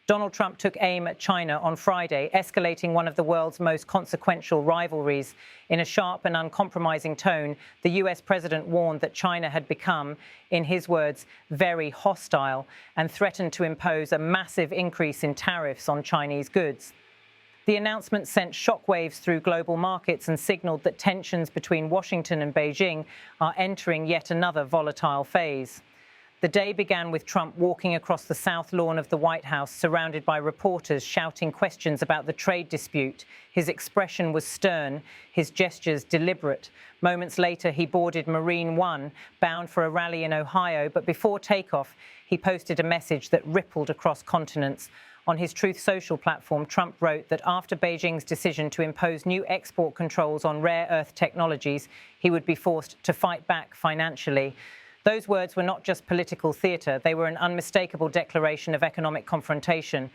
Donald Trump took aim at China on Friday, escalating one of the world's most consequential rivalries. In a sharp and uncompromising tone, the US president warned that China had become, in his words, very hostile, and threatened to impose a massive increase in tariffs on Chinese goods. The announcement sent shockwaves through global markets and signaled that tensions between Washington and Beijing are entering yet another volatile phase. The day began with Trump walking across the south lawn of the White House, surrounded by reporters shouting questions about the trade dispute. His expression was stern, his gestures deliberate. Moments later, he boarded Marine One, bound for a rally in Ohio, but before takeoff, he posted a message that rippled across continents. On his Truth Social platform, Trump wrote that after Beijing's decision to impose new export controls on rare earth technologies, he would be forced to fight back financially. Those words were not just political theatre, they were an unmistakable declaration of economic confrontation.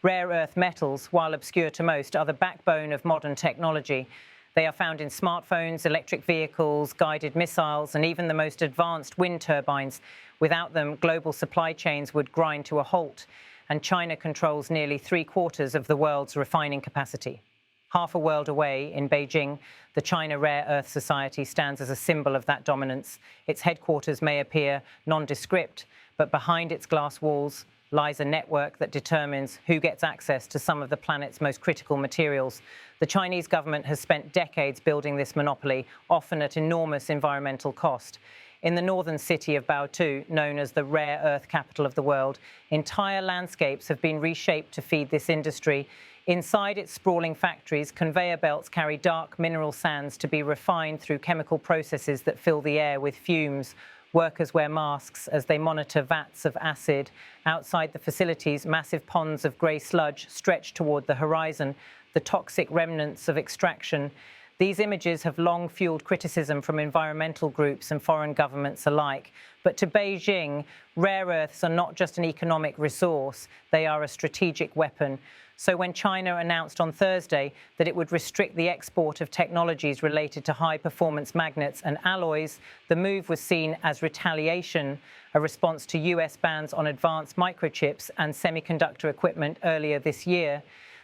Rare earth metals, while obscure to most, are the backbone of modern technology. They are found in smartphones, electric vehicles, guided missiles, and even the most advanced wind turbines. Without them, global supply chains would grind to a halt, and China controls nearly 3/4 of the world's refining capacity. Half a world away, in Beijing, the China Rare Earth Society stands as a symbol of that dominance. Its headquarters may appear nondescript, but behind its glass walls lies a network that determines who gets access to some of the planet's most critical materials. The Chinese government has spent decades building this monopoly, often at enormous environmental cost. In the northern city of Baotou, known as the rare earth capital of the world, entire landscapes have been reshaped to feed this industry. Inside its sprawling factories, conveyor belts carry dark mineral sands to be refined through chemical processes that fill the air with fumes. Workers wear masks as they monitor vats of acid. Outside the facilities, massive ponds of grey sludge stretch toward the horizon, the toxic remnants of extraction. These images have long fueled criticism from environmental groups and foreign governments alike. But to Beijing, rare earths are not just an economic resource, they are a strategic weapon. So when China announced on Thursday that it would restrict the export of technologies related to high-performance magnets and alloys, the move was seen as retaliation, a response to US bans on advanced microchips and semiconductor equipment earlier this year.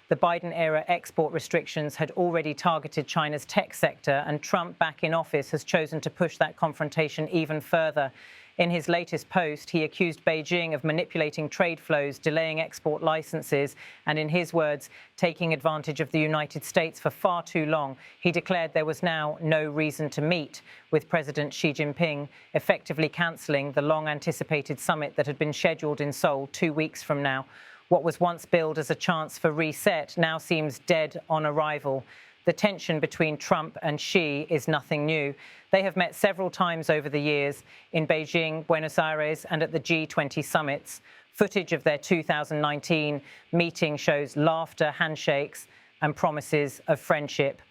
The Biden-era export restrictions had already targeted China's tech sector, and Trump, back in office, has chosen to push that confrontation even further. In his latest post, he accused Beijing of manipulating trade flows, delaying export licenses, and, in his words, taking advantage of the United States for far too long. He declared there was now no reason to meet, with President Xi Jinping effectively cancelling the long-anticipated summit that had been scheduled in Seoul 2 weeks from now. What was once billed as a chance for reset now seems dead on arrival. The tension between Trump and Xi is nothing new. They have met several times over the years in Beijing, Buenos Aires, and at the G20 summits. Footage of their 2019 meeting shows laughter, handshakes, and promises of friendship.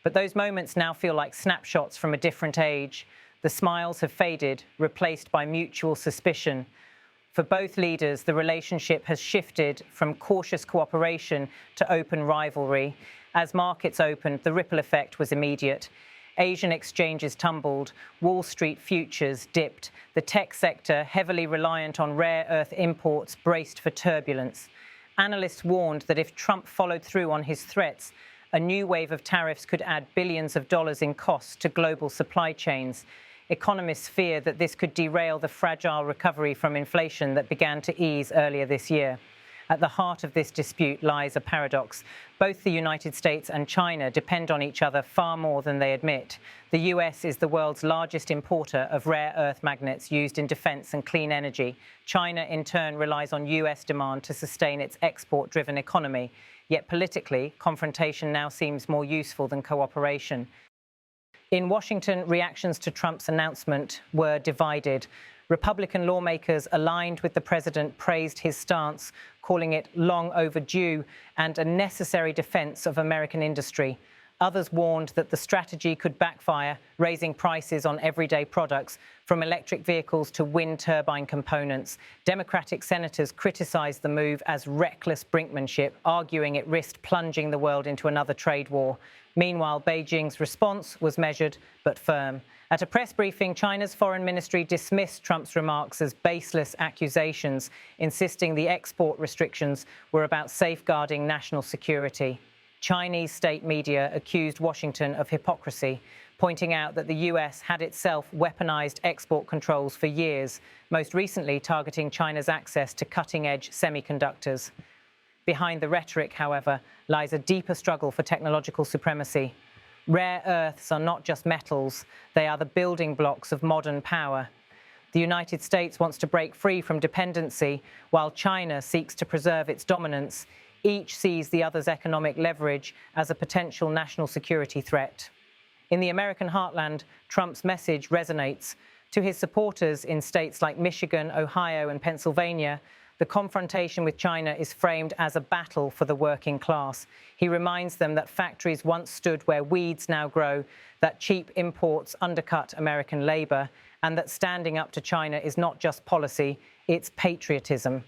But those moments now feel like snapshots from a different age. The smiles have faded, replaced by mutual suspicion. For both leaders, the relationship has shifted from cautious cooperation to open rivalry. As markets opened, the ripple effect was immediate. Asian exchanges tumbled, Wall Street futures dipped. The tech sector, heavily reliant on rare earth imports, braced for turbulence. Analysts warned that if Trump followed through on his threats, a new wave of tariffs could add billions of dollars in costs to global supply chains. Economists fear that this could derail the fragile recovery from inflation that began to ease earlier this year. At the heart of this dispute lies a paradox. Both the United States and China depend on each other far more than they admit. The US is the world's largest importer of rare earth magnets used in defense and clean energy. China, in turn, relies on US demand to sustain its export-driven economy. Yet politically, confrontation now seems more useful than cooperation. In Washington, reactions to Trump's announcement were divided. Republican lawmakers aligned with the president praised his stance, calling it long overdue and a necessary defense of American industry. Others warned that the strategy could backfire, raising prices on everyday products, from electric vehicles to wind turbine components. Democratic senators criticized the move as reckless brinkmanship, arguing it risked plunging the world into another trade war. Meanwhile, Beijing's response was measured but firm. At a press briefing, China's foreign ministry dismissed Trump's remarks as baseless accusations, insisting the export restrictions were about safeguarding national security. Chinese state media accused Washington of hypocrisy, pointing out that the US had itself weaponized export controls for years, most recently targeting China's access to cutting-edge semiconductors. Behind the rhetoric, however, lies a deeper struggle for technological supremacy. Rare earths are not just metals, they are the building blocks of modern power. The United States wants to break free from dependency, while China seeks to preserve its dominance. Each sees the other's economic leverage as a potential national security threat. In the American heartland, Trump's message resonates. To his supporters in states like Michigan, Ohio, and Pennsylvania, the confrontation with China is framed as a battle for the working class. He reminds them that factories once stood where weeds now grow, that cheap imports undercut American labor, and that standing up to China is not just policy, it's patriotism.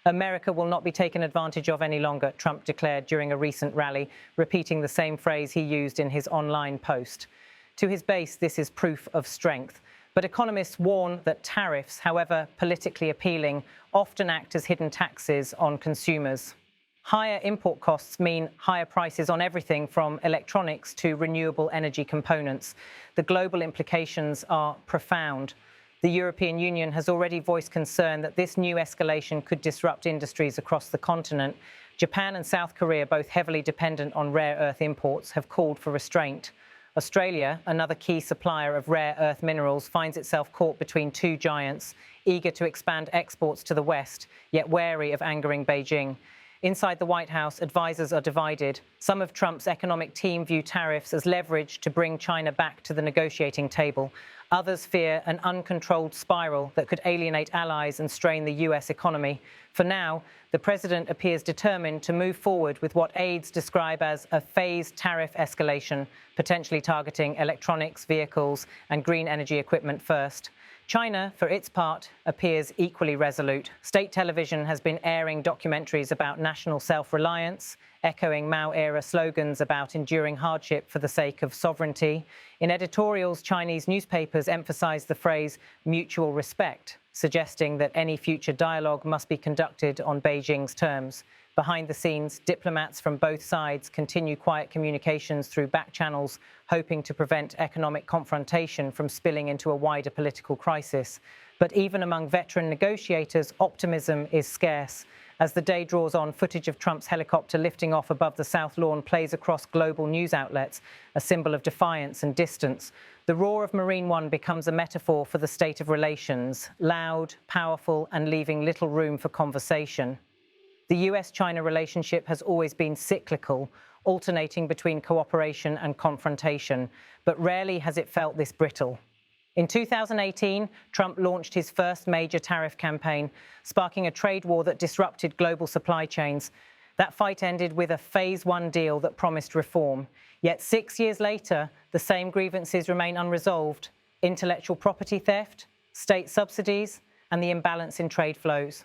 America will not be taken advantage of any longer, Trump declared during a recent rally, repeating the same phrase he used in his online post. To his base, this is proof of strength. But economists warn that tariffs, however politically appealing, often act as hidden taxes on consumers. Higher import costs mean higher prices on everything from electronics to renewable energy components. The global implications are profound. The European Union has already voiced concern that this new escalation could disrupt industries across the continent. Japan and South Korea, both heavily dependent on rare earth imports, have called for restraint. Australia, another key supplier of rare earth minerals, finds itself caught between two giants, eager to expand exports to the West, yet wary of angering Beijing. Inside the White House, advisors are divided. Some of Trump's economic team view tariffs as leverage to bring China back to the negotiating table. Others fear an uncontrolled spiral that could alienate allies and strain the US economy. For now, the president appears determined to move forward with what aides describe as a phased tariff escalation, potentially targeting electronics, vehicles, and green energy equipment first. China, for its part, appears equally resolute. State television has been airing documentaries about national self-reliance, echoing Mao-era slogans about enduring hardship for the sake of sovereignty. In editorials, Chinese newspapers emphasize the phrase mutual respect, suggesting that any future dialogue must be conducted on Beijing's terms. Behind the scenes, diplomats from both sides continue quiet communications through back channels, hoping to prevent economic confrontation from spilling into a wider political crisis. But even among veteran negotiators, optimism is scarce. As the day draws on, footage of Trump's helicopter lifting off above the South Lawn plays across global news outlets, a symbol of defiance and distance. The roar of Marine One becomes a metaphor for the state of relations, loud, powerful, and leaving little room for conversation. The US-China relationship has always been cyclical, alternating between cooperation and confrontation, but rarely has it felt this brittle. In 2018, Trump launched his first major tariff campaign, sparking a trade war that disrupted global supply chains. That fight ended with a Phase 1 deal that promised reform. Yet 6 years later, the same grievances remain unresolved: intellectual property theft, state subsidies, and the imbalance in trade flows.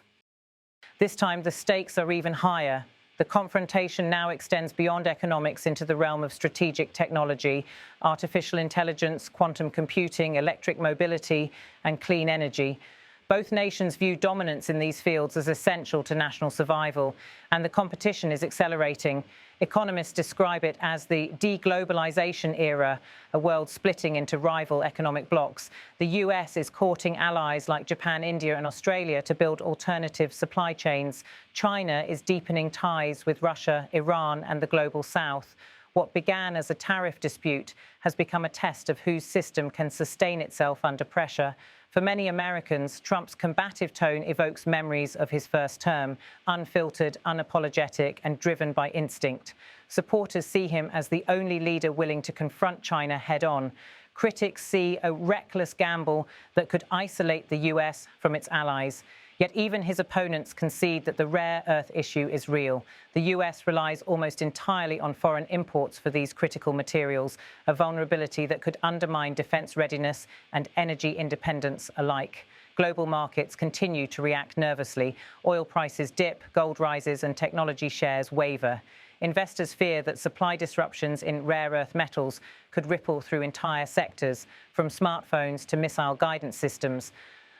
This time, the stakes are even higher. The confrontation now extends beyond economics into the realm of strategic technology, artificial intelligence, quantum computing, electric mobility, and clean energy. Both nations view dominance in these fields as essential to national survival, and the competition is accelerating. Economists describe it as the deglobalization era, a world splitting into rival economic blocs. The US is courting allies like Japan, India, and Australia to build alternative supply chains. China is deepening ties with Russia, Iran, and the global South. What began as a tariff dispute has become a test of whose system can sustain itself under pressure. For many Americans, Trump's combative tone evokes memories of his first term, unfiltered, unapologetic, and driven by instinct. Supporters see him as the only leader willing to confront China head-on. Critics see a reckless gamble that could isolate the US from its allies. Yet even his opponents concede that the rare earth issue is real. The US relies almost entirely on foreign imports for these critical materials, a vulnerability that could undermine defense readiness and energy independence alike. Global markets continue to react nervously. Oil prices dip, gold rises, and technology shares waver. investors fear that supply disruptions in rare earth metals could ripple through entire sectors, from smartphones to missile guidance systems.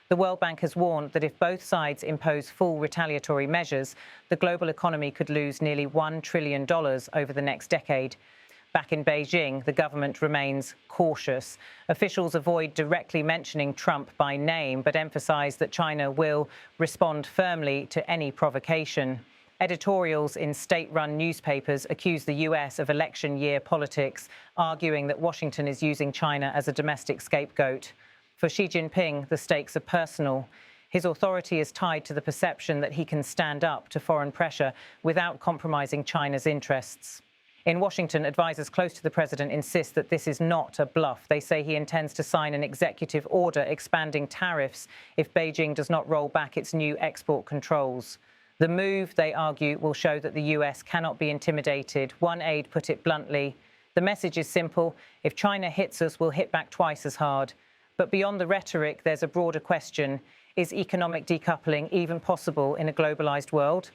The World Bank has warned that if both sides impose full retaliatory measures, the global economy could lose nearly $1 trillion over the next decade. Back in Beijing, the government remains cautious. Officials avoid directly mentioning Trump by name, but emphasize that China will respond firmly to any provocation. Editorials in state-run newspapers accuse the US of election year politics, arguing that Washington is using China as a domestic scapegoat. For Xi Jinping, the stakes are personal. His authority is tied to the perception that he can stand up to foreign pressure without compromising China's interests. In Washington, advisers close to the president insist that this is not a bluff. They say he intends to sign an executive order expanding tariffs if Beijing does not roll back its new export controls. The move, they argue, will show that the US cannot be intimidated. One aide put it bluntly, "The message is simple. If China hits us, we'll hit back twice as hard." But beyond the rhetoric, there's a broader question. Is economic decoupling even possible in a globalized world?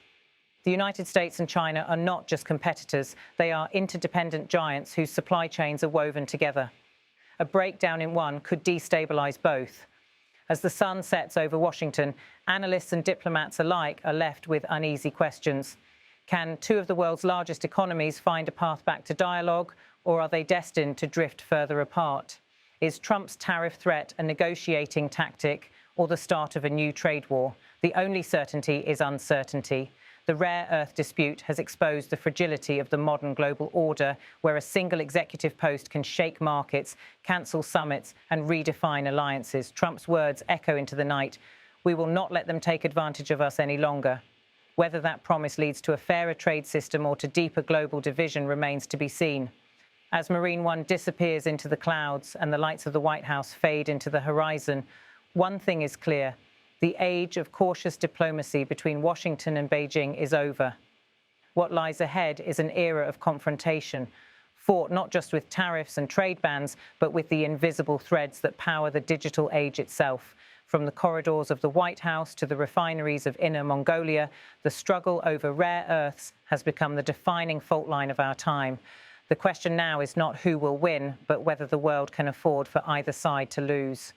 The United States and China are not just competitors. They are interdependent giants whose supply chains are woven together. A breakdown in one could destabilize both. As the sun sets over Washington, analysts and diplomats alike are left with uneasy questions. Can two of the world's largest economies find a path back to dialogue, or are they destined to drift further apart? Is Trump's tariff threat a negotiating tactic or the start of a new trade war? The only certainty is uncertainty. The rare earth dispute has exposed the fragility of the modern global order, where a single executive post can shake markets, cancel summits, and redefine alliances. Trump's words echo into the night. We will not let them take advantage of us any longer. Whether that promise leads to a fairer trade system or to deeper global division remains to be seen. As Marine One disappears into the clouds and the lights of the White House fade into the horizon, one thing is clear. The age of cautious diplomacy between Washington and Beijing is over. What lies ahead is an era of confrontation, fought not just with tariffs and trade bans, but with the invisible threads that power the digital age itself. From the corridors of the White House to the refineries of Inner Mongolia, the struggle over rare earths has become the defining fault line of our time. The question now is not who will win, but whether the world can afford for either side to lose.